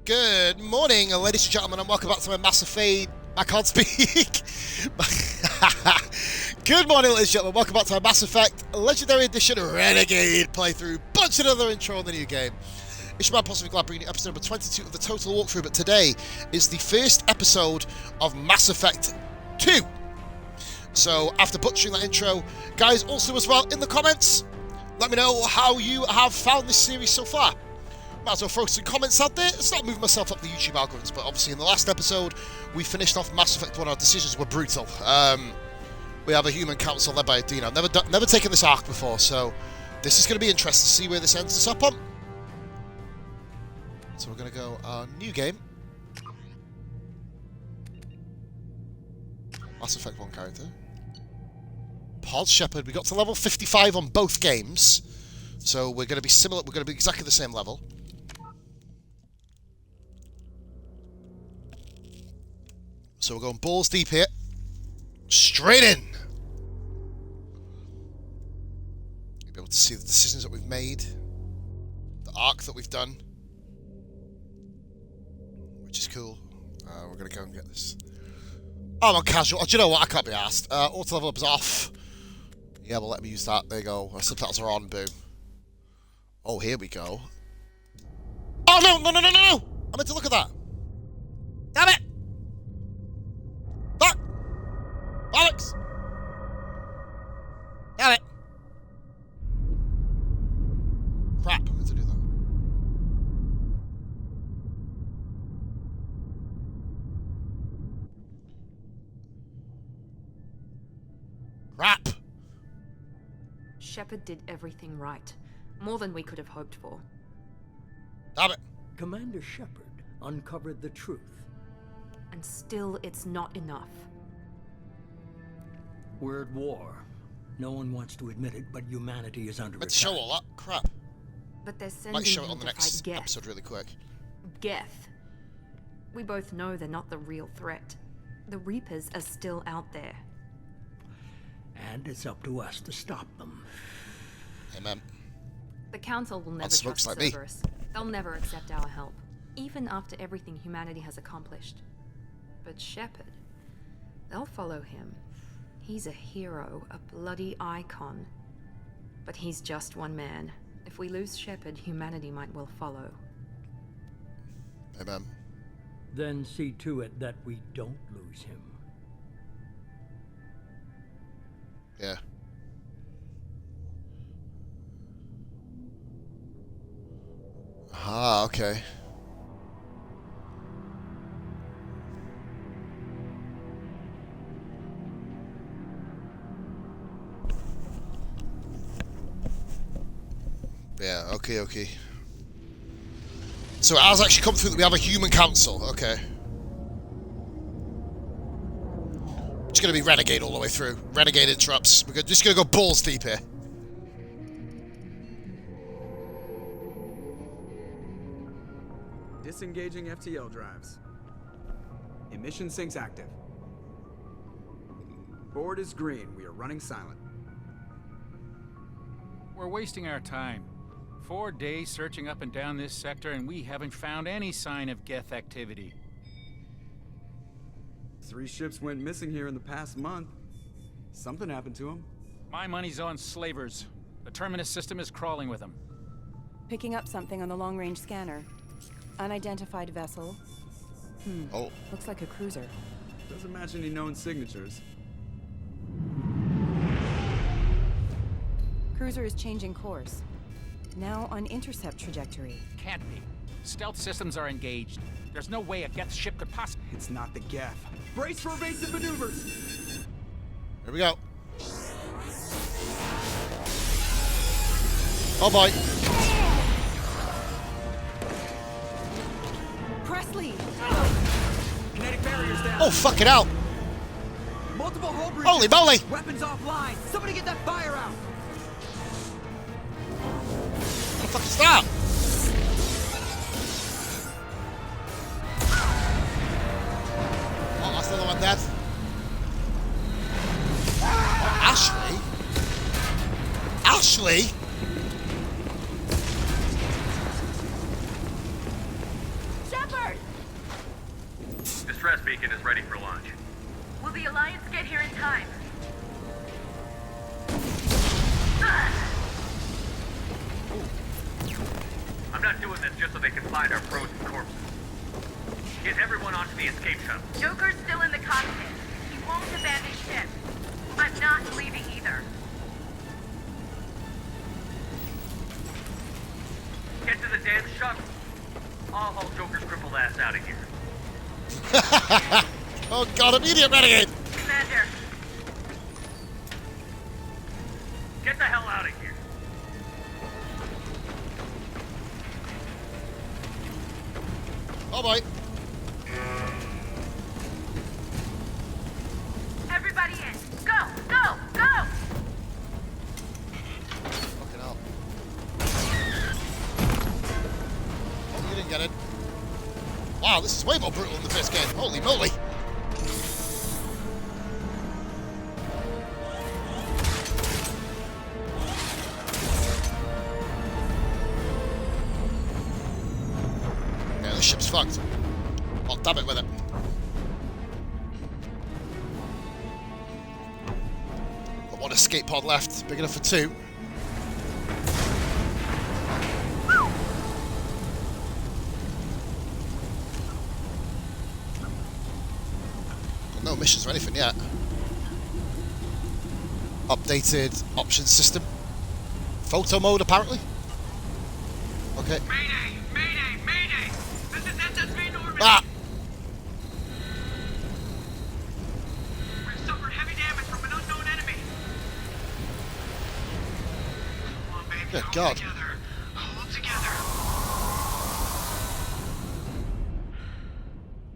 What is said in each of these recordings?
Good morning, ladies and gentlemen, and welcome back to my Mass Effect. I can't speak. Good morning, ladies and gentlemen. Welcome back to my Mass Effect Legendary Edition Renegade playthrough. Bunch of another intro on the new game. It's your man, Possibly Glad, bringing you episode number 22 of the Total Walkthrough. But today is the first episode of Mass Effect 2. So after butchering that intro, guys, also as well in the comments, let me know how you have found this series so far. Might as well throw some comments out there. It's not moving myself up the YouTube algorithms, but obviously in the last episode, we finished off Mass Effect 1. Our decisions were brutal. We have a human council led by Dino. Never taken this arc before, so this is going to be interesting to see where this ends us up on. So we're going to go new game. Mass Effect 1 character. Pod Shepard. We got to level 55 on both games, so we're going to be similar. We're going to be exactly the same level. So we're going balls deep here. Straight in. You'll be able to see the decisions that we've made. The arc that we've done. Which is cool. We're going to go and get this. Oh, I'm on casual. Oh, do you know what? I can't be asked. Auto level up is off. Yeah, well, let me use that. There you go. Our subtitles are on. Boom. Oh, here we go. Oh, no! No! I meant to look at that. Damn it! Fuck! Alex! Damn it! Crap, I meant to do that. Crap! Shepard did everything right. More than we could have hoped for. Damn it! Commander Shepard uncovered the truth. And still, it's not enough. We're at war. No one wants to admit it, but humanity is under Let's attack. show all that crap. But they're sending Might show it him on the to next fight Geth. episode really quick. Geth. We both know they're not the real threat. The Reapers are still out there. And it's up to us to stop them. Amen. The Council will never smokes trust like me. Cerberus. They'll never accept our help, even after everything humanity has accomplished. But Shepard, they'll follow him. He's a hero, a bloody icon. But he's just one man. If we lose Shepard, humanity might well follow. Amen. Then see to it that we don't lose him. Yeah. Ah, okay. Yeah, okay. So it has actually come through that we have a human council, okay. It's gonna be Renegade all the way through. Renegade interrupts. We're just gonna go balls deep here. Disengaging FTL drives. Emission sinks active. Board is green. We are running silent. We're wasting our time. 4 days searching up and down this sector, and we haven't found any sign of Geth activity. 3 ships went missing here in the past month. Something happened to them. My money's on slavers. The Terminus system is crawling with them. Picking up something on the long-range scanner. Unidentified vessel. Oh. Looks like a cruiser. Doesn't match any known signatures. Cruiser is changing course. Now on intercept trajectory. Can't be. Stealth systems are engaged. There's no way a Geth ship could possibly... It's not the Geth. Brace for evasive maneuvers! Here we go. Oh boy. Presley! Kinetic barriers down! Oh, fuck it out. Multiple hull breaches! Holy moly. Weapons offline! Somebody get that fire out! What the fuck is that? Oh, that's another one dead. Oh, Ashley? Ashley? Shepard! beacon is ready for launch. Will the Alliance get here in time? I'm not doing this just so they can find our frozen corpses. Get everyone onto the escape shuttle. Joker's still in the cockpit. He won't abandon ship. I'm not leaving either. Get to the damn shuttle. I'll haul Joker's crippled ass out of here. Oh god, immediate renegade! Commander, Get the hell out of here. Oh boy. everybody in. Go, go, go! Fucking hell. Oh, you didn't get it. Wow, this is way more brutal than the first game. Holy moly. Yeah, the ship's fucked. Oh, damn it with it. Got one escape pod left, big enough for two. Got no missions or anything yet. Updated options system. Photo mode, apparently. Okay. Mayday! Mayday! Mayday! This is SSV Norman! Ah! We've suffered heavy damage from an unknown enemy. Come on, baby. Good Hold God. together. Hold together.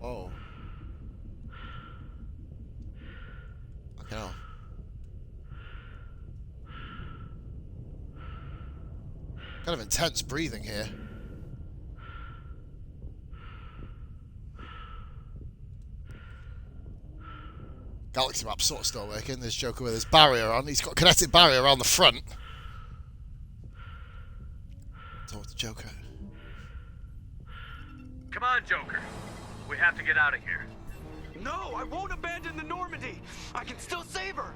Oh. Okay. Now. Kind of intense breathing here. Galaxy map sort of still working. There's Joker with his barrier on. He's got a kinetic barrier around the front. Talk to Joker. Come on, Joker. We have to get out of here. No, I won't abandon the Normandy. I can still save her.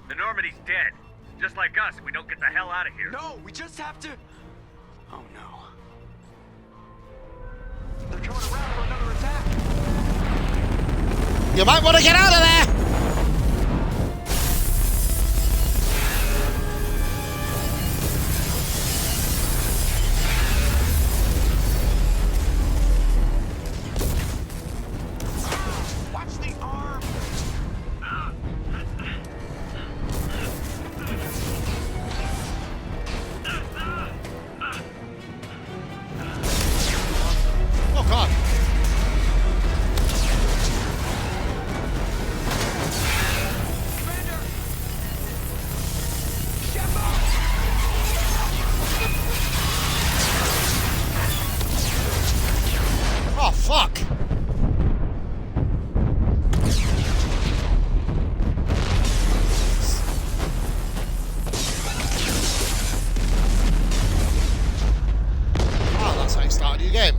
The Normandy's dead. Just like us, we don't get the hell out of here. No, we just have to... Oh, no. They're coming around for another attack. You might want to get out of there! Watch the arm. Oh god. Commander! Shepard! Oh fuck. Oh, that's how you start a new game.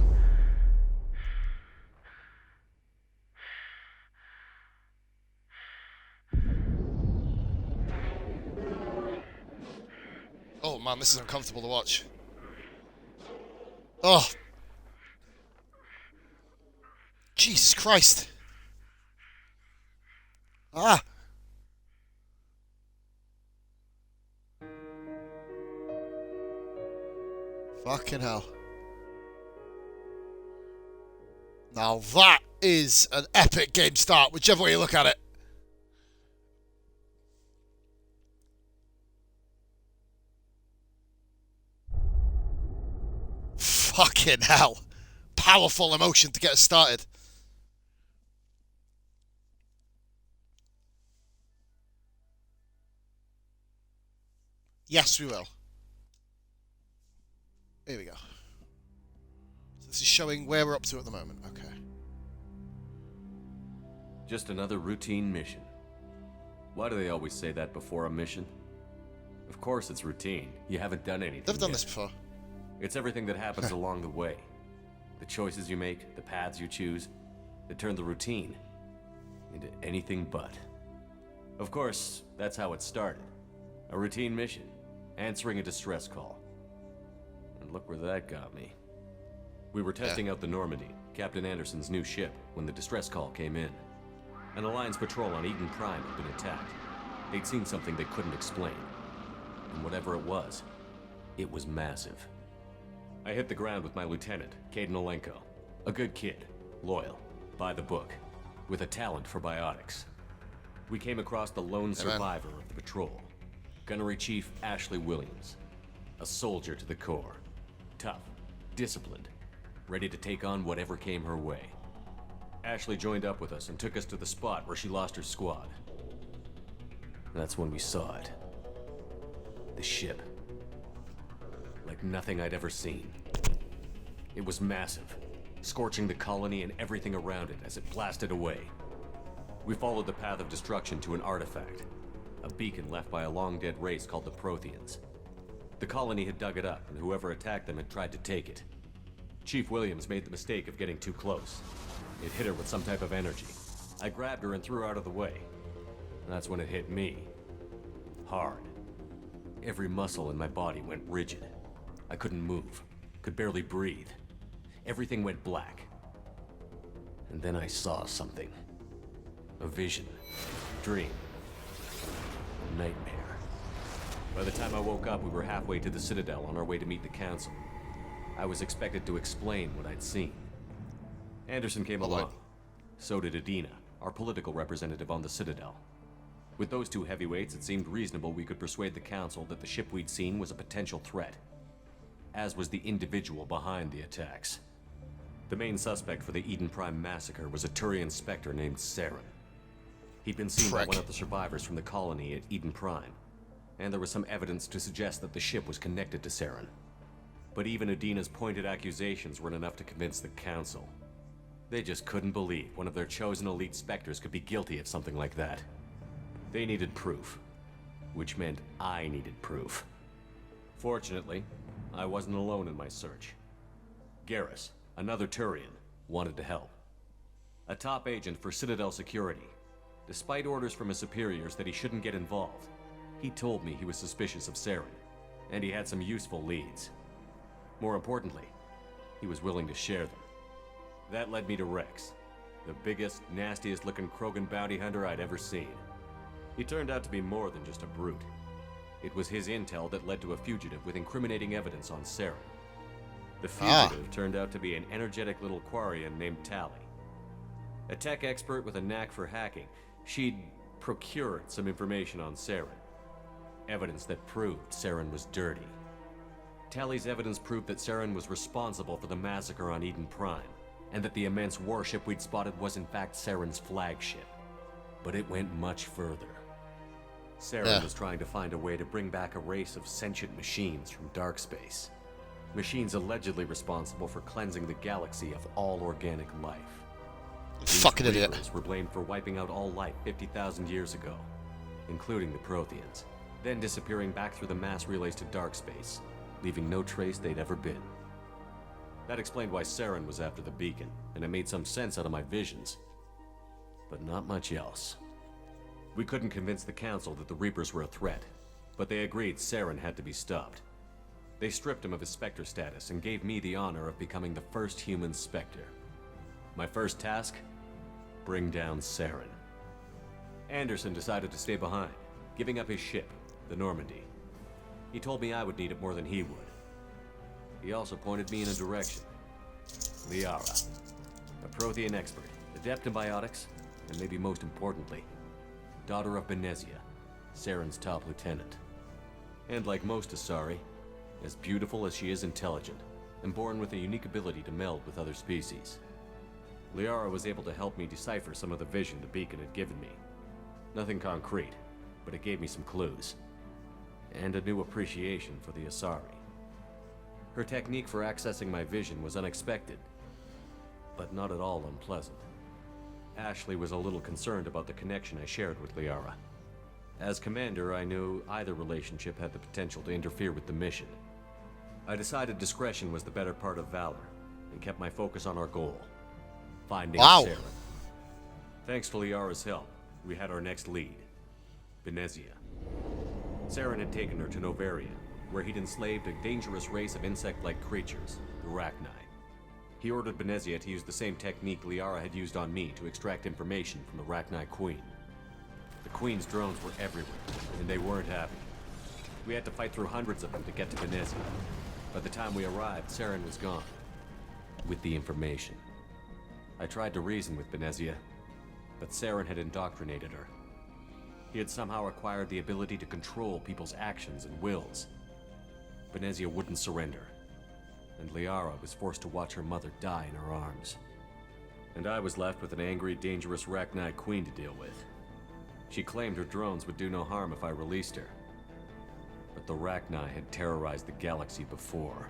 Oh man, this is uncomfortable to watch. Oh. Jesus Christ. Ah. Fucking hell. Now that is an epic game start, whichever way you look at it. Fucking hell. Powerful emotion to get us started. Yes, we will. Here we go. So this is showing where we're up to at the moment. Okay. Just another routine mission. Why do they always say that before a mission? Of course it's routine. You haven't done anything Never done yet. this before. It's everything that happens along the way. The choices you make, the paths you choose. It turned the routine into anything but. Of course, that's how it started. A routine mission, answering a distress call. And look where that got me. We were testing out the Normandy, Captain Anderson's new ship, when the distress call came in. An Alliance patrol on Eden Prime had been attacked. They'd seen something they couldn't explain. And whatever it was massive. I hit the ground with my lieutenant, Caden Olenko. A good kid, loyal, by the book, with a talent for biotics. We came across the lone survivor of the patrol, Gunnery Chief Ashley Williams. A soldier to the core. Tough, disciplined, ready to take on whatever came her way. Ashley joined up with us and took us to the spot where she lost her squad. That's when we saw it. The ship. Like nothing I'd ever seen. It was massive, scorching the colony and everything around it as it blasted away. We followed the path of destruction to an artifact, a beacon left by a long-dead race called the Protheans. The colony had dug it up, and whoever attacked them had tried to take it. Chief Williams made the mistake of getting too close. It hit her with some type of energy. I grabbed her and threw her out of the way. And that's when it hit me. Hard. Every muscle in my body went rigid. I couldn't move, could barely breathe. Everything went black. And then I saw something. A vision. Dream. A nightmare. By the time I woke up, we were halfway to the Citadel on our way to meet the Council. I was expected to explain what I'd seen. Anderson came along. So did Adina, our political representative on the Citadel. With those two heavyweights, it seemed reasonable we could persuade the Council that the ship we'd seen was a potential threat, as was the individual behind the attacks. The main suspect for the Eden Prime massacre was a Turian Spectre named Saren. He'd been seen by one of the survivors from the colony at Eden Prime, and there was some evidence to suggest that the ship was connected to Saren. But even Adina's pointed accusations weren't enough to convince the Council. They just couldn't believe one of their chosen elite Spectres could be guilty of something like that. They needed proof, which meant I needed proof. Fortunately, I wasn't alone in my search. Garrus, another Turian, wanted to help. A top agent for Citadel Security. Despite orders from his superiors that he shouldn't get involved, he told me he was suspicious of Saren, and he had some useful leads. More importantly, he was willing to share them. That led me to Rex, the biggest, nastiest looking Krogan bounty hunter I'd ever seen. He turned out to be more than just a brute. It was his intel that led to a fugitive with incriminating evidence on Saren. The fugitive turned out to be an energetic little Quarian named Tally. A tech expert with a knack for hacking, she'd procured some information on Saren. Evidence that proved Saren was dirty. Tally's evidence proved that Saren was responsible for the massacre on Eden Prime, and that the immense warship we'd spotted was in fact Saren's flagship. But it went much further. Saren was trying to find a way to bring back a race of sentient machines from dark space. Machines allegedly responsible for cleansing the galaxy of all organic life. Fucking idiot. These were blamed for wiping out all life 50,000 years ago, including the Protheans, then disappearing back through the mass relays to dark space, leaving no trace they'd ever been. That explained why Saren was after the beacon, and it made some sense out of my visions. But not much else. We couldn't convince the Council that the Reapers were a threat, but they agreed Saren had to be stopped. They stripped him of his Spectre status and gave me the honor of becoming the first human Spectre. My first task? Bring down Saren. Anderson decided to stay behind, giving up his ship, the Normandy. He told me I would need it more than he would. He also pointed me in a direction. Liara, a Prothean expert, adept in biotics, and maybe most importantly, daughter of Benezia, Saren's top lieutenant. And like most Asari, as beautiful as she is intelligent, and born with a unique ability to meld with other species. Liara was able to help me decipher some of the vision the beacon had given me. Nothing concrete, but it gave me some clues. And a new appreciation for the Asari. Her technique for accessing my vision was unexpected, but not at all unpleasant. Ashley was a little concerned about the connection I shared with Liara. As commander, I knew either relationship had the potential to interfere with the mission. I decided discretion was the better part of valor, and kept my focus on our goal. Finding Saren. Thanks to Liara's help, we had our next lead, Benezia. Saren had taken her to Novaria, where he'd enslaved a dangerous race of insect-like creatures, the Rachni. He ordered Benezia to use the same technique Liara had used on me to extract information from the Rachni Queen. The Queen's drones were everywhere, and they weren't happy. We had to fight through hundreds of them to get to Benezia. By the time we arrived, Saren was gone, with the information. I tried to reason with Benezia, but Saren had indoctrinated her. He had somehow acquired the ability to control people's actions and wills. Benezia wouldn't surrender, and Liara was forced to watch her mother die in her arms. And I was left with an angry, dangerous Rachni Queen to deal with. She claimed her drones would do no harm if I released her. But the Rachni had terrorized the galaxy before.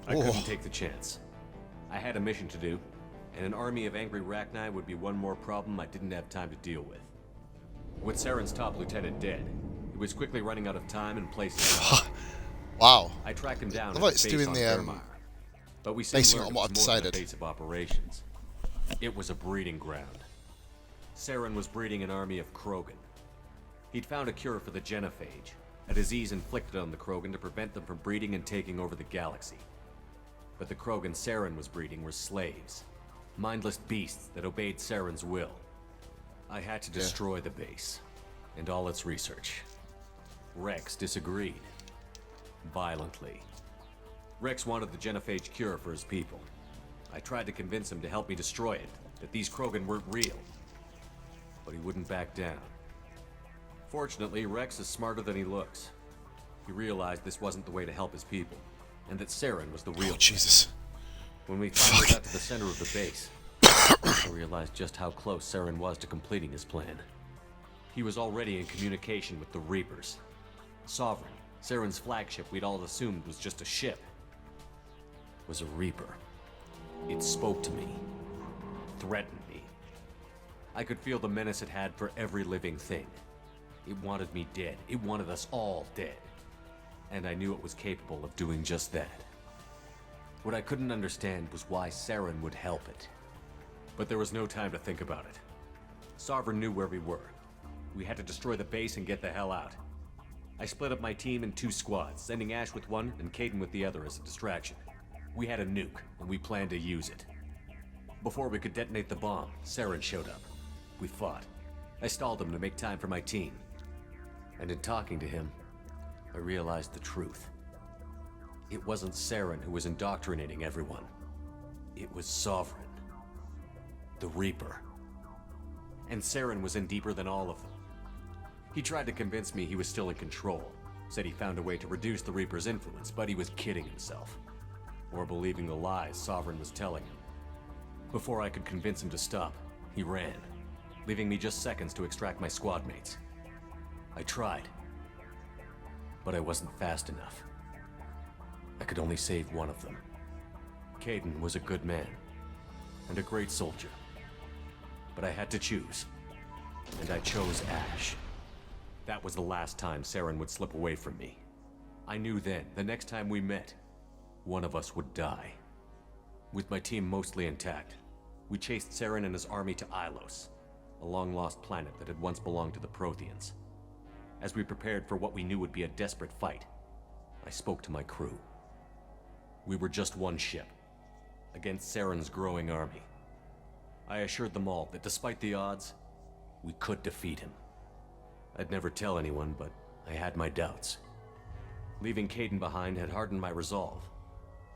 I couldn't take the chance. I had a mission to do, and an army of angry Rachni would be one more problem I didn't have time to deal with. With Saren's top lieutenant dead, he was quickly running out of time and places. Wow. I tracked him down I thought at it's his base doing on the, Vermire, but we soon basing it learned on what it I've was more than a decided. base of operations. It was a breeding ground. Saren was breeding an army of Krogan. He'd found a cure for the genophage, a disease inflicted on the Krogan to prevent them from breeding and taking over the galaxy. But the Krogan Saren was breeding were slaves, mindless beasts that obeyed Saren's will. I had to destroy the base, and all its research. Rex disagreed. Violently. Rex wanted the genophage cure for his people. I tried to convince him to help me destroy it, that these Krogan weren't real. But he wouldn't back down. Fortunately, Rex is smarter than he looks. He realized this wasn't the way to help his people, and that Saren was the real. Oh, Jesus. When we finally got to the center of the base, I realized just how close Saren was to completing his plan. He was already in communication with the Reapers. Sovereign, Saren's flagship we'd all assumed was just a ship, was a Reaper. It spoke to me, threatened me. I could feel the menace it had for every living thing. It wanted me dead. It wanted us all dead. And I knew it was capable of doing just that. What I couldn't understand was why Saren would help it. But there was no time to think about it. Sovereign knew where we were. We had to destroy the base and get the hell out. I split up my team in 2 squads, sending Ash with one and Caden with the other as a distraction. We had a nuke, and we planned to use it. Before we could detonate the bomb, Saren showed up. We fought. I stalled him to make time for my team. And in talking to him, I realized the truth. It wasn't Saren who was indoctrinating everyone. It was Sovereign. The Reaper. And Saren was in deeper than all of them. He tried to convince me he was still in control. Said he found a way to reduce the Reaper's influence, but he was kidding himself. Or believing the lies Sovereign was telling him. Before I could convince him to stop, he ran, leaving me just seconds to extract my squad mates. I tried, but I wasn't fast enough. I could only save one of them. Caden was a good man, and a great soldier. But I had to choose, and I chose Ash. That was the last time Saren would slip away from me. I knew then, the next time we met, one of us would die. With my team mostly intact, we chased Saren and his army to Ilos, a long-lost planet that had once belonged to the Protheans. As we prepared for what we knew would be a desperate fight, I spoke to my crew. We were just one ship, against Saren's growing army. I assured them all that despite the odds, we could defeat him. I'd never tell anyone, but I had my doubts. Leaving Caden behind had hardened my resolve,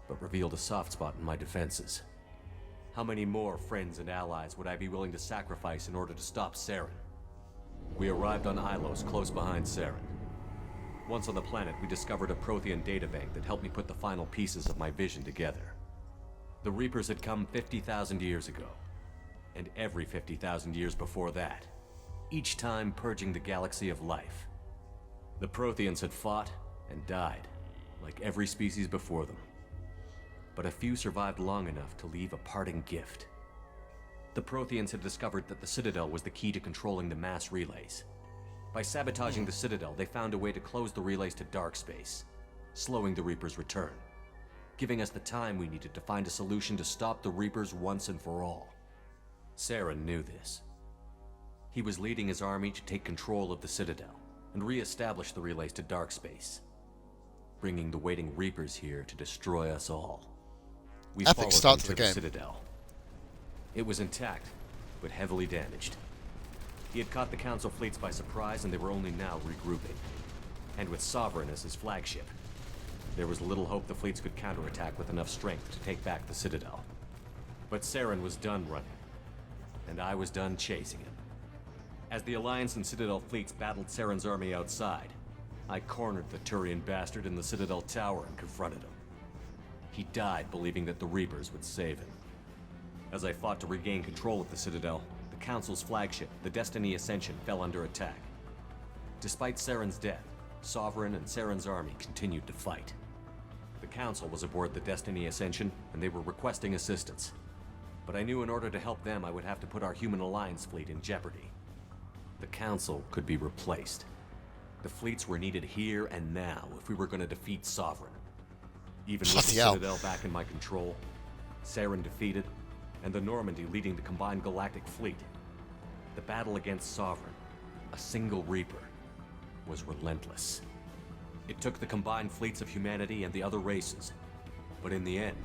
but revealed a soft spot in my defenses. How many more friends and allies would I be willing to sacrifice in order to stop Saren? We arrived on Ilos, close behind Saren. Once on the planet, we discovered a Prothean databank that helped me put the final pieces of my vision together. The Reapers had come 50,000 years ago, and every 50,000 years before that, each time purging the galaxy of life. The Protheans had fought and died, like every species before them. But a few survived long enough to leave a parting gift. The Protheans had discovered that the Citadel was the key to controlling the mass relays. By sabotaging the Citadel, they found a way to close the relays to dark space, slowing the Reapers' return, giving us the time we needed to find a solution to stop the Reapers once and for all. Saren knew this, He was leading his army to take control of the Citadel and re-establish the relays to dark space, bringing the waiting Reapers here to destroy us all. We Epic followed start him to the the game. Citadel. It was intact, but heavily damaged. He had caught the Council fleets by surprise, and they were only now regrouping. And with Sovereign as his flagship, there was little hope the fleets could counterattack with enough strength to take back the Citadel. But Saren was done running, and I was done chasing him. As the Alliance and Citadel fleets battled Saren's army outside, I cornered the Turian bastard in the Citadel tower and confronted him. He died believing that the Reapers would save him. As I fought to regain control of the Citadel, the Council's flagship, the Destiny Ascension, fell under attack. Despite Saren's death, Sovereign and Saren's army continued to fight. The Council was aboard the Destiny Ascension, and they were requesting assistance. But I knew in order to help them, I would have to put our Human Alliance fleet in jeopardy. The Council could be replaced. The fleets were needed here and now if we were going to defeat Sovereign. Even with the Citadel back in my control, Saren defeated, and the Normandy leading the combined galactic fleet, the battle against Sovereign, a single Reaper, was relentless. It took the combined fleets of humanity and the other races, but in the end,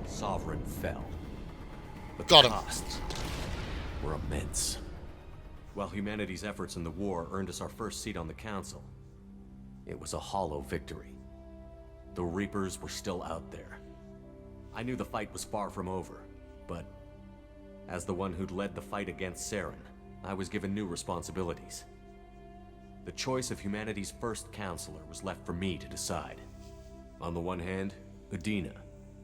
Sovereign fell. But the costs were immense. While humanity's efforts in the war earned us our first seat on the Council, it was a hollow victory. The Reapers were still out there. I knew the fight was far from over, but as the one who'd led the fight against Saren, I was given new responsibilities. The choice of humanity's first counselor was left for me to decide. On the one hand, Udina,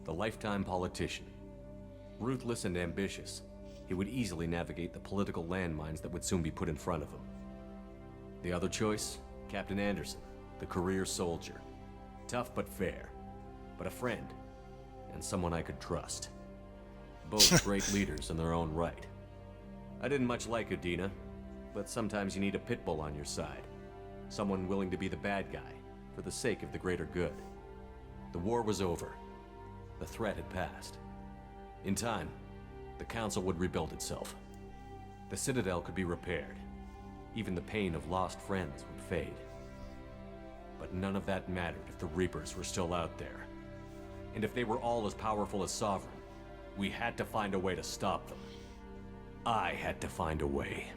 the lifetime politician. Ruthless and ambitious, he would easily navigate the political landmines that would soon be put in front of him. The other choice, Captain Anderson, the career soldier. Tough but fair, but a friend, and someone I could trust. Both great leaders in their own right. I didn't much like Udina, but sometimes you need a pit bull on your side. Someone willing to be the bad guy, for the sake of the greater good. The war was over. The threat had passed. In time, the Council would rebuild itself. The Citadel could be repaired. Even the pain of lost friends would fade. But none of that mattered if the Reapers were still out there. And if they were all as powerful as Sovereign, we had to find a way to stop them. I had to find a way.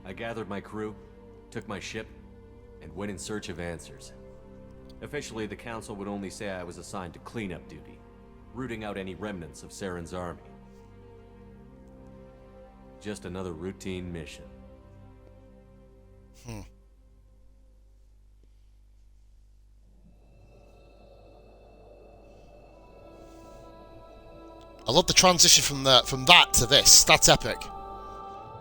I gathered my crew, took my ship, and went in search of answers. Officially, the Council would only say I was assigned to cleanup duty, rooting out any remnants of Saren's army. Just another routine mission. I love the transition from that to this. That's epic.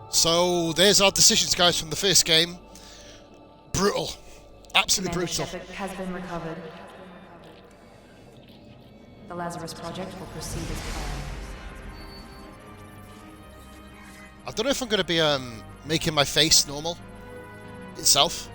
So there's our decisions, guys, from the first game. Brutal. Absolutely brutal. Shepard has been recovered. The Lazarus Project will proceed as planned. I don't know if I'm going to be making my face normal itself.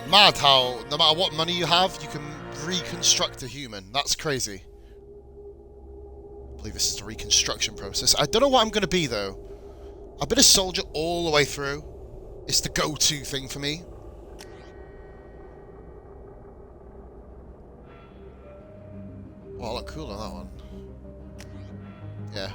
Mad how no matter what money you have, you can reconstruct a human. That's crazy. I believe this is the reconstruction process. I don't know what I'm going to be though. I've been a soldier all the way through. It's the go-to thing for me. Well, I look cool on that one. Yeah.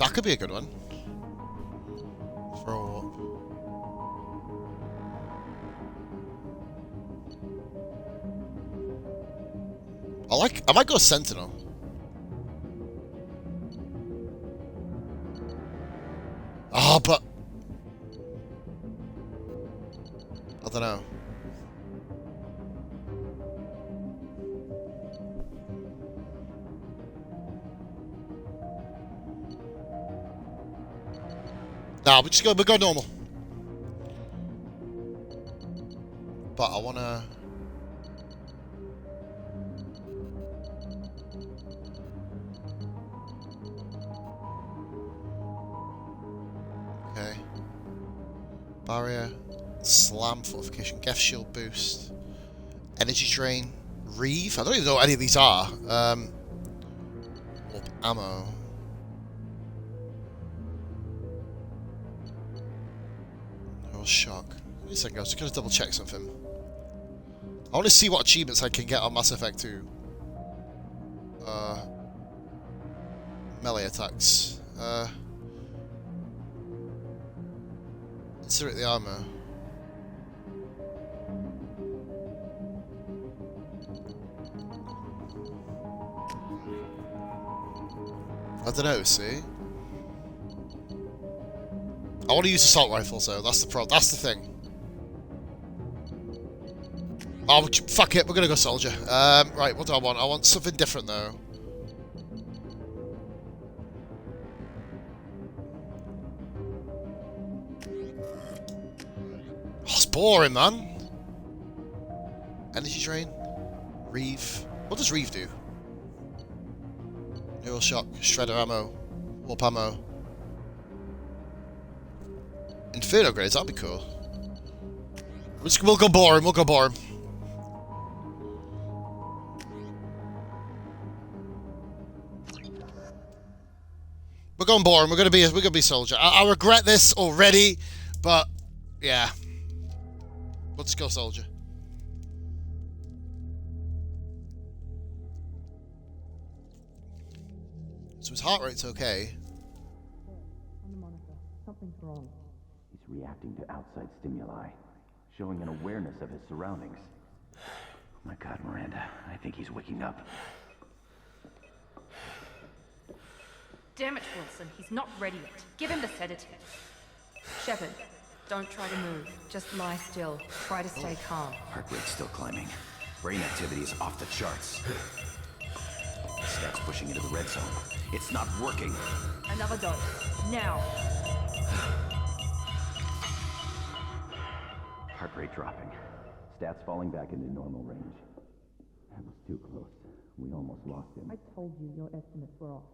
That could be a good one. Throw up. I might go Sentinel. Oh, but I don't know. Nah, we'll go normal. But I wanna. Okay. Barrier, slam, fortification, Geth shield boost, energy drain, reeve. I don't even know what any of these are. Ammo. Oh, shock. Wait a second, I was just gonna double check something. I want to see what achievements I can get on Mass Effect 2. Melee attacks. Incinerate the armor. I don't know, see? I want to use assault rifles though, that's the thing. Oh, fuck it, we're gonna go soldier. Right, what do I want? I want something different though. Oh, it's boring, man. Energy drain. Reeve. What does Reeve do? Neural shock, shredder ammo, warp ammo. Inferno grades, that'd be cool. We'll go boring, we'll go boring. We're going boring, we're gonna be soldier. I regret this already, but yeah. Let's go soldier. So his heart rate's okay. On the monitor, something's wrong. He's reacting to outside stimuli, showing an awareness of his surroundings. Oh my God, Miranda, I think he's waking up. Damn it, Wilson, he's not ready yet. Give him the sedative. Shepard, don't try to move. Just lie still. Try to stay calm. Heart rate's still climbing. Brain activity is off the charts. Stats pushing into the red zone. It's not working. Another dose. Now. Heart rate dropping. Stats falling back into normal range. That was too close. We almost lost him. I told you your estimates were off.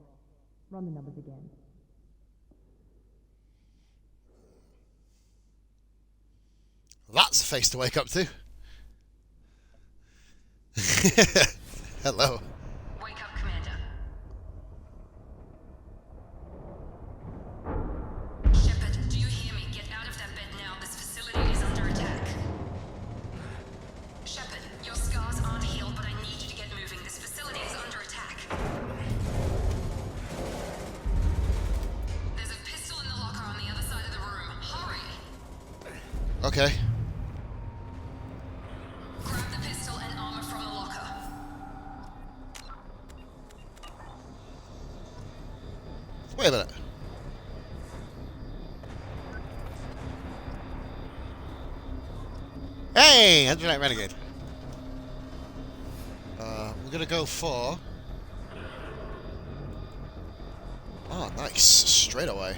Run the numbers again. That's a face to wake up to. Hello. Wake up, Commander. Shepard, do you hear me? Get out of that bed now. This facility is under attack. Shepard, your scars aren't healed, but I need you to get moving. This facility is under attack. There's a pistol in the locker on the other side of the room. Hurry! Okay. Grab the pistol and armor from the locker. Wait a minute. Hey, 100 Renegade. We're gonna go for. Oh, nice. Straight away.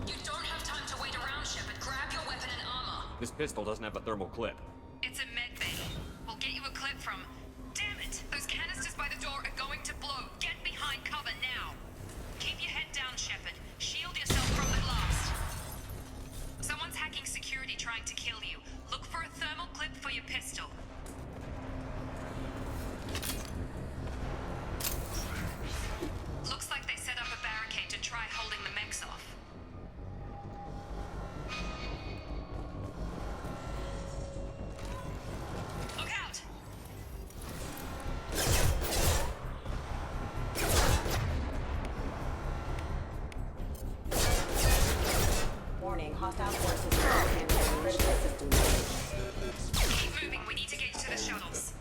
You don't have time to wait around, Shepard. Grab your weapon and armor. This pistol doesn't have a thermal clip. It's a med bay. We'll get you a clip from... Damn it! Those canisters by the door are going to blow. Get behind cover now. Keep your head down, Shepard. Shield yourself from the Hostile forces have critical systems. Keep moving. We need to get to the shuttles.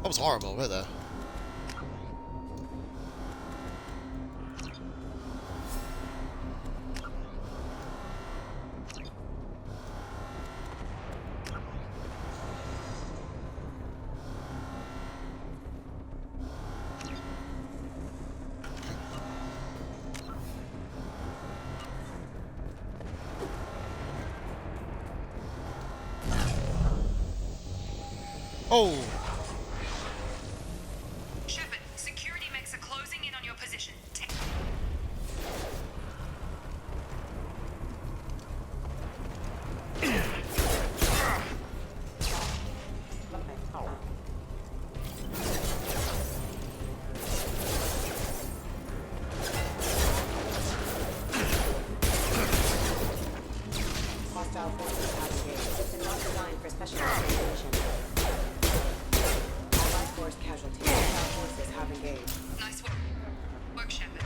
That was horrible, right there. Oh! Shepard, security mechs are closing in on your position. Hostile forces have engaged. System not designed for special operation. Allied force casualties. Hostile forces have engaged. Nice work. Work, Shepard.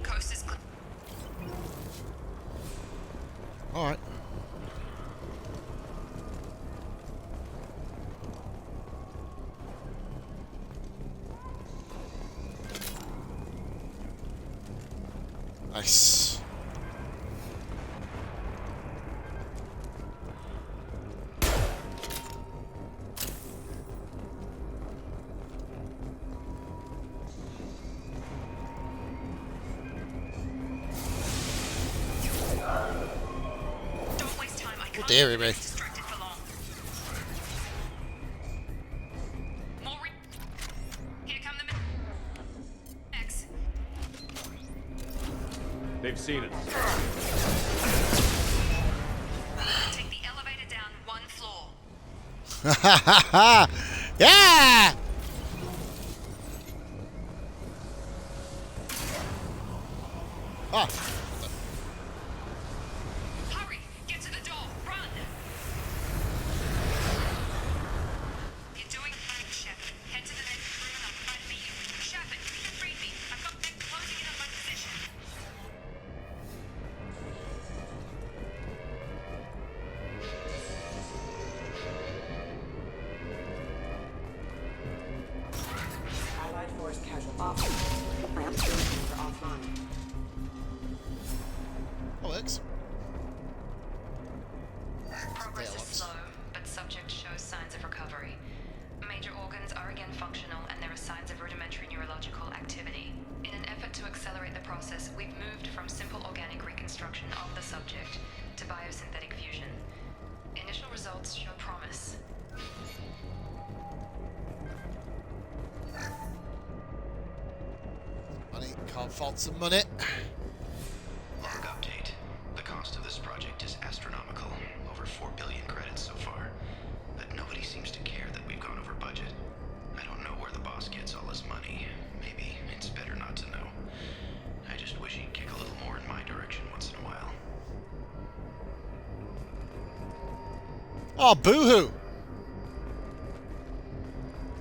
Coast is clear. Alright. Nice. Don't waste time. I can't dare keep you, mate. us distracted for long. More Here come the mechs. They've seen us. Take the elevator down one floor. Yeah! Ah. Hurry! Get to the door! Run! You're doing fine, Shepard. Head to the next room and I'll try to meet you. Shepard, you can read me. I've got them closing in on my position. Allied force casualties. Offline. That works. Progress is Dialogues. slow, but subject shows signs of recovery. Major organs are again functional, and there are signs of rudimentary neurological activity. In an effort to accelerate the process, we've moved from simple organic reconstruction of the subject to biosynthetic fusion. Initial results show promise. Money, can't fault some money. Log update. The cost of this project is astronomical. Over 4 billion credits so far. But nobody seems to care that we've gone over budget. I don't know where the boss gets all his money. Maybe it's better not to know. I just wish he'd kick a little more in my direction once in a while. Oh, boo-hoo!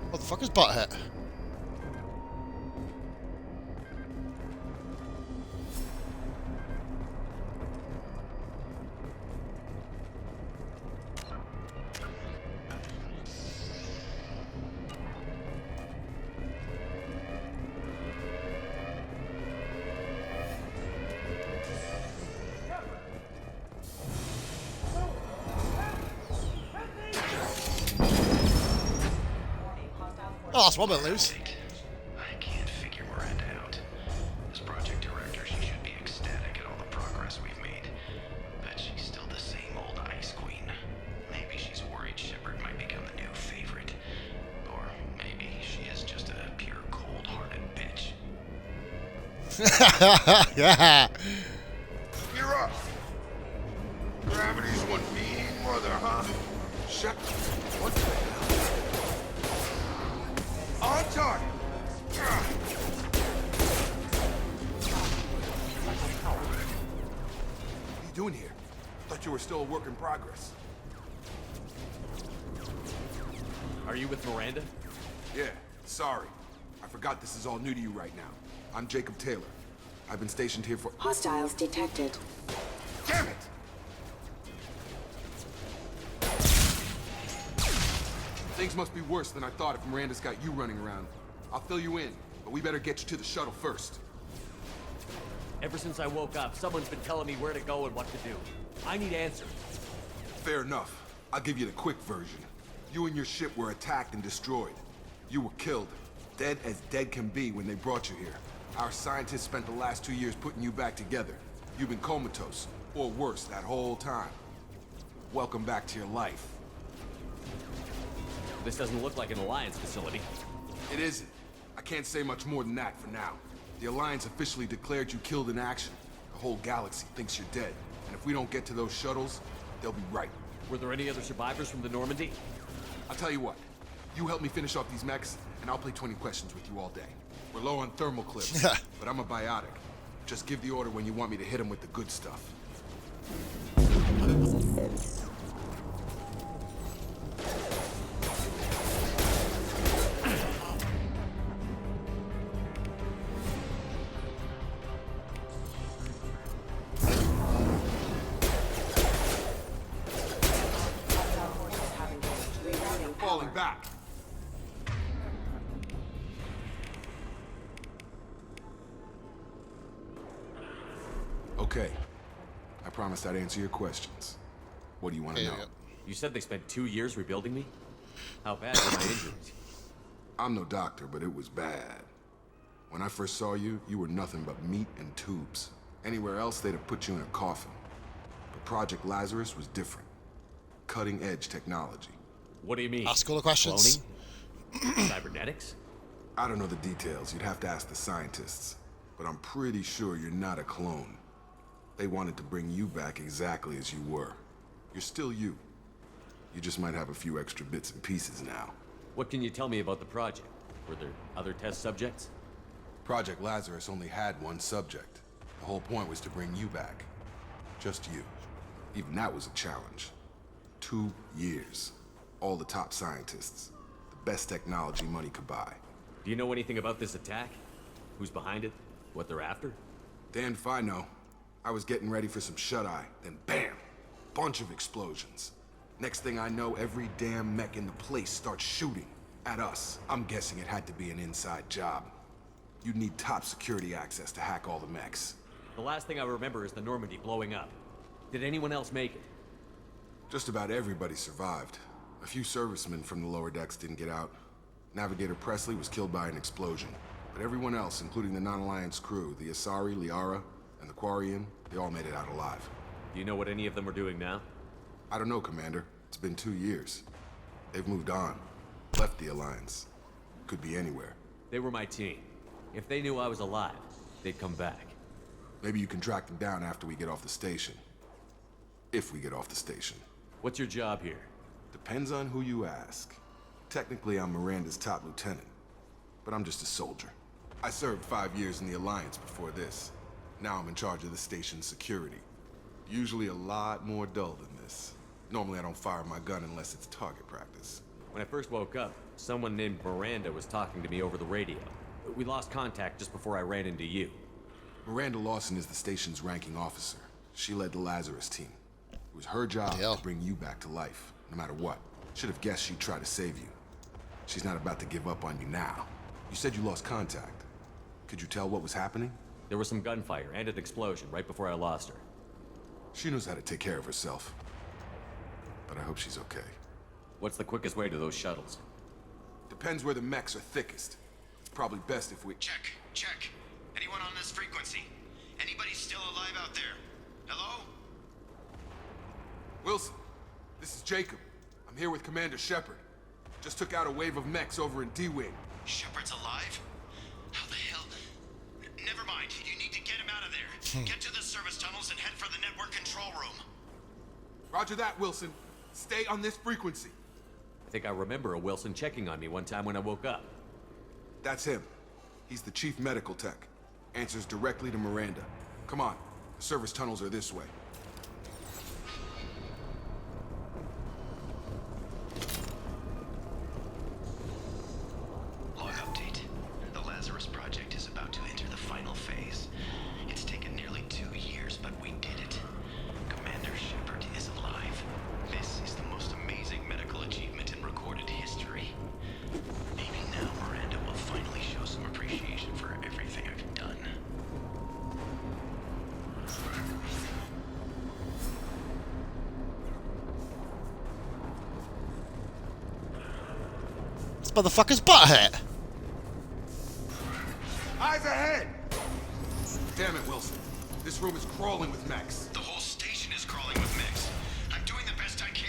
What the fuck is Butthead? Oh, that's one bit loose. I can't figure Miranda out. As project director, she should be ecstatic at all the progress we've made. But she's still the same old ice queen. Maybe she's worried Shepard might become the new favorite. Or maybe she is just a pure cold-hearted bitch. Yeah. You're up. Gravity's one mean mother, huh? Shut. What the hell? On target. What are you doing here? Thought you were still a work in progress. Are you with Miranda? Yeah, sorry. I forgot this is all new to you right now. I'm Jacob Taylor. I've been stationed here for— Hostiles detected. Damn it! Things must be worse than I thought if Miranda's got you running around. I'll fill you in, but we better get you to the shuttle first. Ever since I woke up, someone's been telling me where to go and what to do. I need answers. Fair enough. I'll give you the quick version. You and your ship were attacked and destroyed. You were killed. Dead as dead can be when they brought you here. Our scientists spent the last 2 years putting you back together. You've been comatose, or worse, that whole time. Welcome back to your life. This doesn't look like an Alliance facility. It isn't. I can't say much more than that for now. The Alliance officially declared you killed in action. The whole galaxy thinks you're dead. And if we don't get to those shuttles, they'll be right. Were there any other survivors from the Normandy? I'll tell you what. You help me finish off these mechs, and I'll play 20 questions with you all day. We're low on thermal clips, but I'm a biotic. Just give the order when you want me to hit them with the good stuff. Falling back. Okay. I promised I'd answer your questions. What do you want to know? You said they spent 2 years rebuilding me? How bad were my injuries? I'm no doctor, but it was bad. When I first saw you, you were nothing but meat and tubes. Anywhere else, they'd have put you in a coffin. But Project Lazarus was different. Cutting-edge technology. What do you mean? Ask all the questions. Cloning? Cybernetics? I don't know the details. You'd have to ask the scientists. But I'm pretty sure you're not a clone. They wanted to bring you back exactly as you were. You're still you. You just might have a few extra bits and pieces now. What can you tell me about the project? Were there other test subjects? Project Lazarus only had one subject. The whole point was to bring you back. Just you. Even that was a challenge. 2 years. All the top scientists. The best technology money could buy. Do you know anything about this attack? Who's behind it? What they're after? Damned if I know. I was getting ready for some shut-eye, then bam! Bunch of explosions. Next thing I know, every damn mech in the place starts shooting at us. I'm guessing it had to be an inside job. You'd need top security access to hack all the mechs. The last thing I remember is the Normandy blowing up. Did anyone else make it? Just about everybody survived. A few servicemen from the lower decks didn't get out. Navigator Presley was killed by an explosion. But everyone else, including the non-Alliance crew, the Asari, Liara, and the Quarian, they all made it out alive. Do you know what any of them are doing now? I don't know, Commander. It's been 2 years. They've moved on. Left the Alliance. Could be anywhere. They were my team. If they knew I was alive, they'd come back. Maybe you can track them down after we get off the station. If we get off the station. What's your job here? Depends on who you ask. Technically, I'm Miranda's top lieutenant. But I'm just a soldier. I served 5 years in the Alliance before this. Now I'm in charge of the station's security. Usually a lot more dull than this. Normally I don't fire my gun unless it's target practice. When I first woke up, someone named Miranda was talking to me over the radio. We lost contact just before I ran into you. Miranda Lawson is the station's ranking officer. She led the Lazarus team. It was her job to bring you back to life, no matter what. Should have guessed she'd try to save you. She's not about to give up on you now. You said you lost contact. Could you tell what was happening? There was some gunfire and an explosion right before I lost her. She knows how to take care of herself. But I hope she's okay. What's the quickest way to those shuttles? Depends where the mechs are thickest. It's probably best if we— Check. Anyone on this frequency? Anybody still alive out there? Hello? Wilson, this is Jacob. I'm here with Commander Shepard. Just took out a wave of mechs over in D-Wing. Shepard's alive? How the hell? Never mind. point. You need to get him out of there. Get to the service tunnels and head for the network control room. Roger that, Wilson. Stay on this frequency. I think I remember a Wilson checking on me one time when I woke up. That's him. He's the chief medical tech. Answers directly to Miranda. Come on. The service tunnels are this way. Log update. The Lazarus Project is about to enter the final phase. It's taken nearly 2 years, but we did it. Commander Shepard is alive. This is the most amazing medical achievement in recorded history. Maybe now Miranda will finally show some appreciation for everything I've done. This motherfucker's butt hurt. Eyes ahead! Damn it, Wilson. This room is crawling with mechs. The whole station is crawling with mechs. I'm doing the best I can.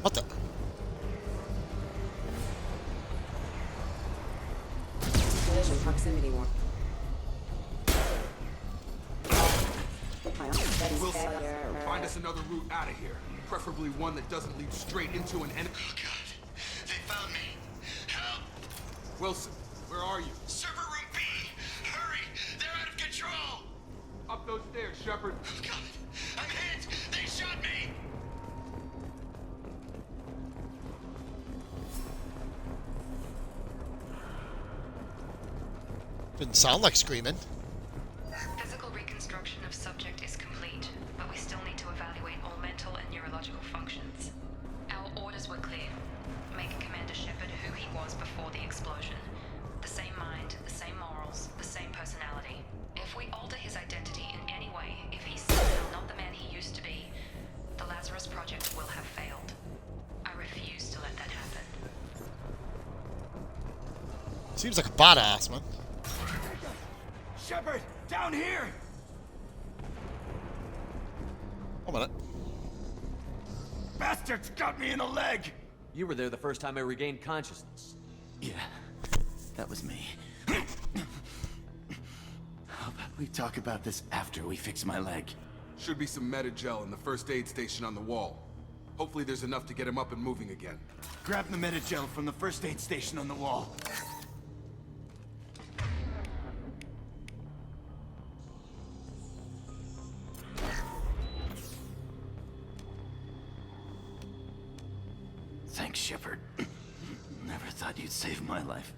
What the? Proximity warp. Wilson, find us another route out of here. Preferably one that doesn't lead straight into an enemy. Oh, God. They found me. Help! Wilson, where are you? Server room B! Hurry! They're out of control! Up those stairs, Shepard. Oh, God! I'm hit! They shot me! Didn't sound like screaming. Physical reconstruction of subject is complete, but we still need to evaluate all mental and neurological functions. Our orders were clear. Make Commander Shepard who he was before the explosion. The same mind, the same morals, the same personality. If we alter his identity in any way, if he's somehow not the man he used to be, the Lazarus Project will have failed. I refuse to let that happen. Seems like a badass, man. Shepard, down here! One minute. Bastards got me in the leg! You were there the first time I regained consciousness. Yeah, that was me. How about we talk about this after we fix my leg? Should be some Medi-gel in the first aid station on the wall. Hopefully there's enough to get him up and moving again. Grab the Medi-gel from the first aid station on the wall. Thanks, Shepard. Never thought you'd save my life.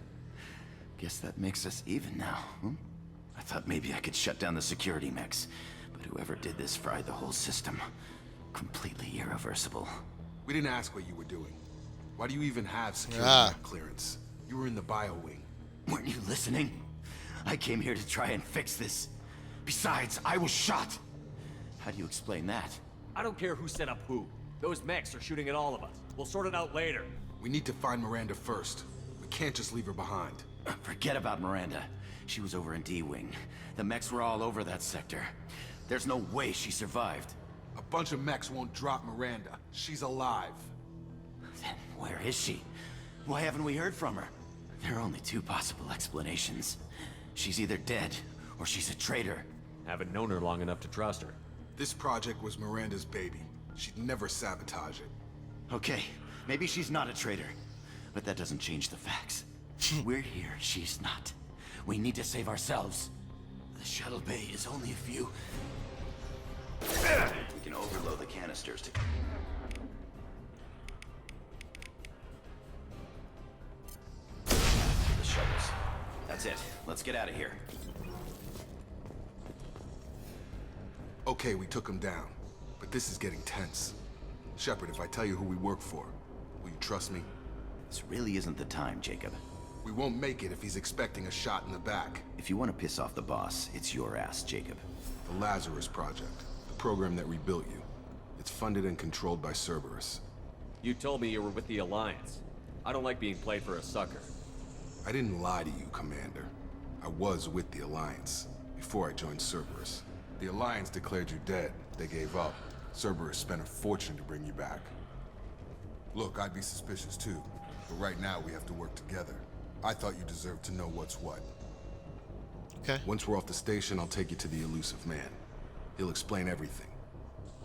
Guess that makes us even now, hmm? I thought maybe I could shut down the security mechs, but whoever did this fried the whole system. Completely irreversible. We didn't ask what you were doing. Why do you even have security mech clearance? You were in the bio wing. Weren't you listening? I came here to try and fix this. Besides, I was shot. How do you explain that? I don't care who set up who. Those mechs are shooting at all of us. We'll sort it out later. We need to find Miranda first. We can't just leave her behind. Forget about Miranda. She was over in D-Wing. The mechs were all over that sector. There's no way she survived. A bunch of mechs won't drop Miranda. She's alive. Then where is she? Why haven't we heard from her? There are only two possible explanations. She's either dead, or she's a traitor. Haven't known her long enough to trust her. This project was Miranda's baby. She'd never sabotage it. Okay, maybe she's not a traitor. But that doesn't change the facts. We're here, she's not. We need to save ourselves. The shuttle bay is only a few... We can overload the canisters to... The shuttles. That's it. Let's get out of here. Okay, we took him down. But this is getting tense. Shepard, if I tell you who we work for, will you trust me? This really isn't the time, Jacob. We won't make it if he's expecting a shot in the back. If you want to piss off the boss, it's your ass, Jacob. The Lazarus Project. The program that rebuilt you. It's funded and controlled by Cerberus. You told me you were with the Alliance. I don't like being played for a sucker. I didn't lie to you, Commander. I was with the Alliance, before I joined Cerberus. The Alliance declared you dead. They gave up. Cerberus spent a fortune to bring you back. Look, I'd be suspicious too, but right now we have to work together. I thought you deserved to know what's what. Okay. Once we're off the station, I'll take you to the Elusive Man. He'll explain everything.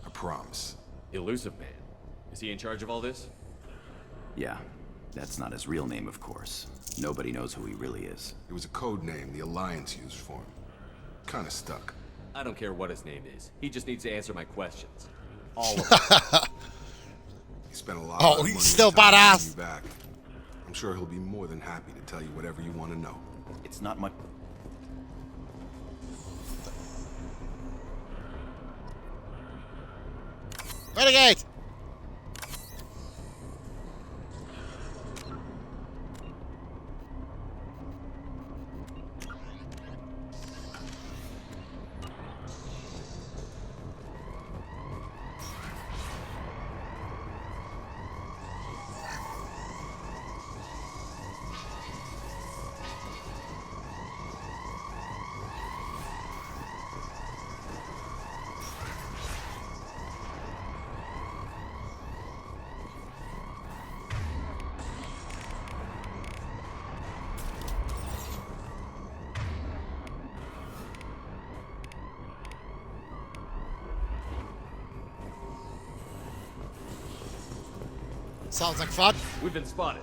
I promise. Elusive Man? Is he in charge of all this? Yeah, that's not his real name, of course. Nobody knows who he really is. It was a code name the Alliance used for him. Kinda stuck. I don't care what his name is. He just needs to answer my questions. All of them. He spent a lot Oh, of money he's still and time to badass. bring you back. I'm sure he'll be more than happy to tell you whatever you want to know. It's not much. Renegade! Sounds like fun. We've been spotted.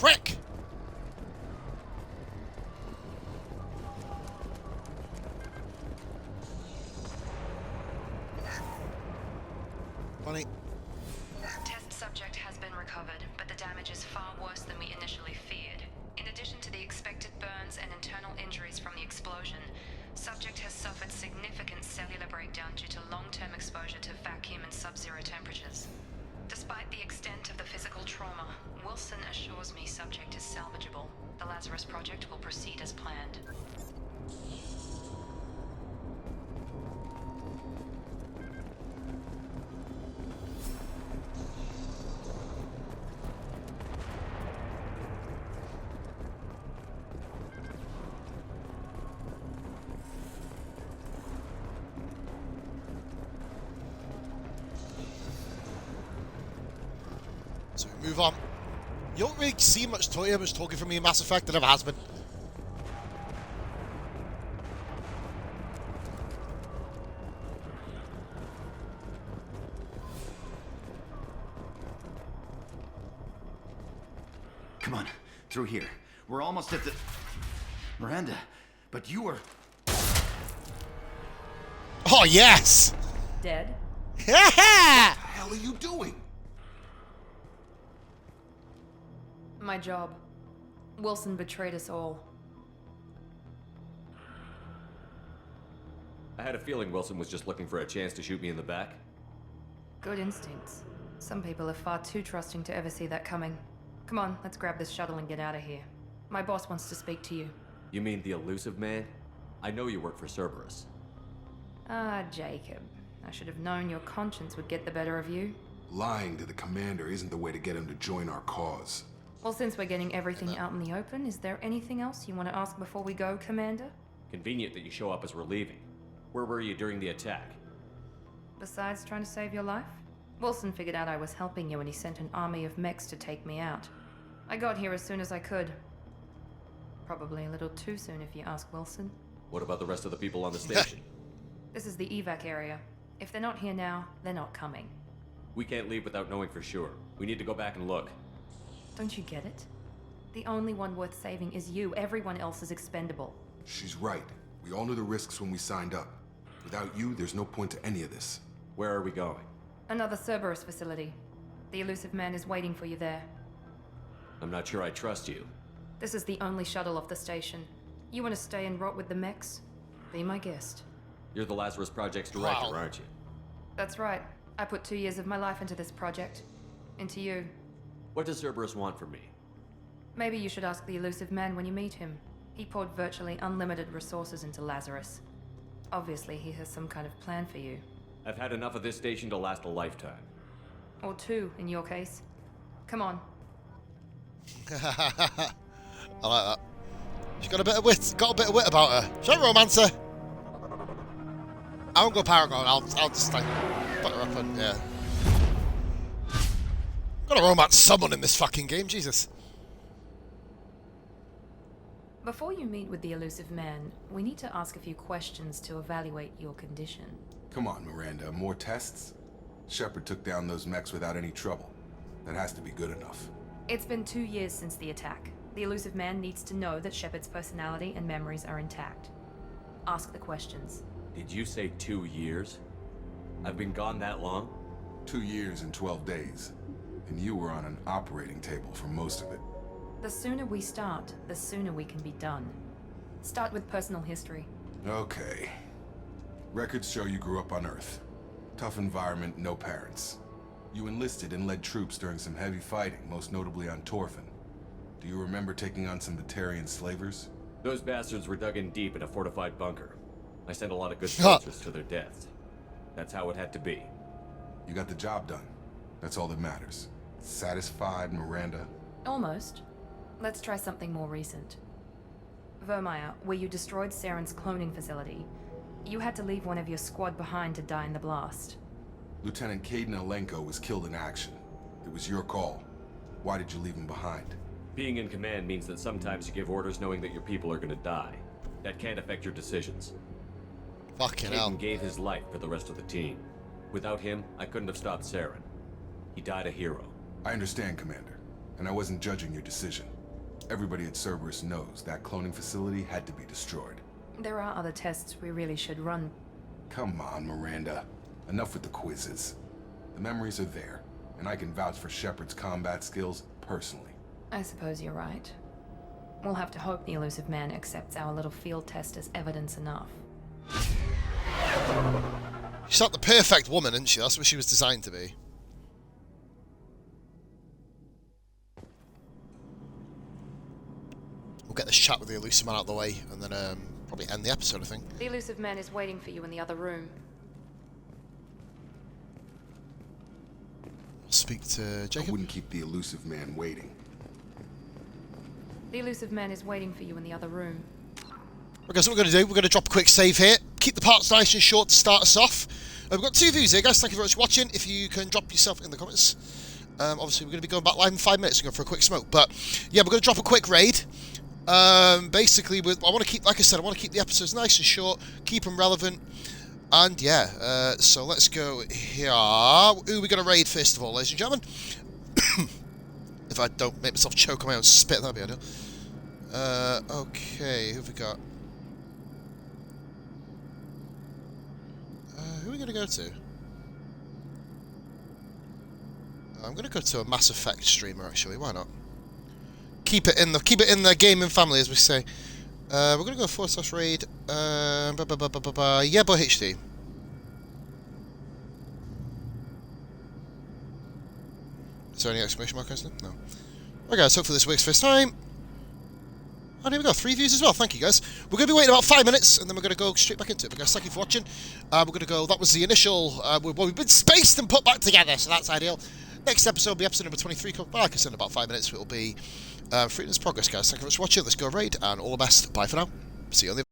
Prick! Funny. Test subject has been recovered, but the damage is far worse than we initially feared. In addition to the expected burns and internal injuries from the explosion, subject has suffered significant cellular breakdown due to long-term exposure to vacuum and sub-zero temperatures. Despite the extent of the physical trauma, Wilson assures me subject is salvageable. The Lazarus Project will proceed as planned. So we move on. You don't really see much talking from me in Mass Effect. There never has been. Come on, through here. We're almost at the... Miranda, but you were... Oh, yes! Dead? What the hell are you doing? My job. Wilson betrayed us all. I had a feeling Wilson was just looking for a chance to shoot me in the back. Good instincts. Some people are far too trusting to ever see that coming. Come on, let's grab this shuttle and get out of here. My boss wants to speak to you. You mean the Elusive Man? I know you work for Cerberus. Ah, Jacob. I should have known your conscience would get the better of you. Lying to the commander isn't the way to get him to join our cause. Well, since we're getting everything out in the open, is there anything else you want to ask before we go, Commander? Convenient that you show up as we're leaving. Where were you during the attack? Besides trying to save your life? Wilson figured out I was helping you and he sent an army of mechs to take me out. I got here as soon as I could. Probably a little too soon if you ask Wilson. What about the rest of the people on the station? This is the evac area. If they're not here now, they're not coming. We can't leave without knowing for sure. We need to go back and look. Don't you get it? The only one worth saving is you. Everyone else is expendable. She's right. We all knew the risks when we signed up. Without you, there's no point to any of this. Where are we going? Another Cerberus facility. The elusive man is waiting for you there. I'm not sure I trust you. This is the only shuttle off the station. You want to stay and rot with the mechs? Be my guest. You're the Lazarus Project's director, Wow. aren't you? That's right. I put 2 years of my life into this project. Into you. What does Cerberus want from me? Maybe you should ask the elusive man when you meet him. He poured virtually unlimited resources into Lazarus. Obviously, he has some kind of plan for you. I've had enough of this station to last a lifetime. Or 2, in your case. Come on. I like that. She's got a bit of wit. Got a bit of wit about her. She's a romancer. I won't go Paragon. I'll just like put her up and yeah. Got to romance someone in this fucking game. Jesus. Before you meet with the elusive man, we need to ask a few questions to evaluate your condition. Come on, Miranda. More tests? Shepard took down those mechs without any trouble. That has to be good enough. It's been 2 years since the attack. The elusive man needs to know that Shepard's personality and memories are intact. Ask the questions. Did you say 2 years? I've been gone that long? 2 years and 12 days. And you were on an operating table for most of it. The sooner we start, the sooner we can be done. Start with personal history. Okay. Records show you grew up on Earth. Tough environment, no parents. You enlisted and led troops during some heavy fighting, most notably on Torfin. Do you remember taking on some Batarian slavers? Those bastards were dug in deep in a fortified bunker. I sent a lot of good soldiers to their deaths. That's how it had to be. You got the job done. That's all that matters. Satisfied, Miranda? Almost. Let's try something more recent. Vermeer, where you destroyed Saren's cloning facility, you had to leave one of your squad behind to die in the blast. Lieutenant Caden Alenko was killed in action. It was your call. Why did you leave him behind? Being in command means that sometimes you give orders knowing that your people are gonna die. That can't affect your decisions. Fucking hell. Caden gave his life for the rest of the team. Without him, I couldn't have stopped Saren. He died a hero. I understand, Commander. And I wasn't judging your decision. Everybody at Cerberus knows that cloning facility had to be destroyed. There are other tests we really should run. Come on, Miranda. Enough with the quizzes. The memories are there, and I can vouch for Shepard's combat skills personally. I suppose you're right. We'll have to hope the elusive man accepts our little field test as evidence enough. She's not the perfect woman, isn't she? That's what she was designed to be. We'll get this chat with the elusive man out of the way, and then probably end the episode, I think. The elusive man is waiting for you in the other room. Speak to Jacob. I wouldn't keep the elusive man waiting. The elusive man is waiting for you in the other room. Okay, so what we're going to do, we're going to drop a quick save here. Keep the parts nice and short to start us off. We've got 2 views here, guys. Thank you very much for watching. If you can drop yourself in the comments. Obviously, we're going to be going back live in 5 minutes to go for a quick smoke. But, yeah, we're going to drop a quick raid. Basically, I want to keep, like I said, I want to keep the episodes nice and short, keep them relevant. And, yeah, so let's go here. Who are we going to raid first of all, ladies and gentlemen? If I don't make myself choke on my own spit, that'd be ideal. Okay, who have we got? Who are we going to go to? I'm going to go to a Mass Effect streamer, actually. Why not? Keep it in the gaming family, as we say. We're going to go /raid. Yeah, boy, HD. Is there any exclamation mark, guys? No. Okay, guys, hopefully this works first time. And here we go, 3 views as well, thank you guys. We're going to be waiting about 5 minutes, and then we're going to go straight back into it. But guys, thank you for watching. We're going to go, that was the initial, well, we've been spaced and put back together, so that's ideal. Next episode will be episode number 23, like I said, in about 5 minutes, it will be Freedom's Progress, guys. Thank you very much for watching, let's go raid, and all the best, bye for now. See you on the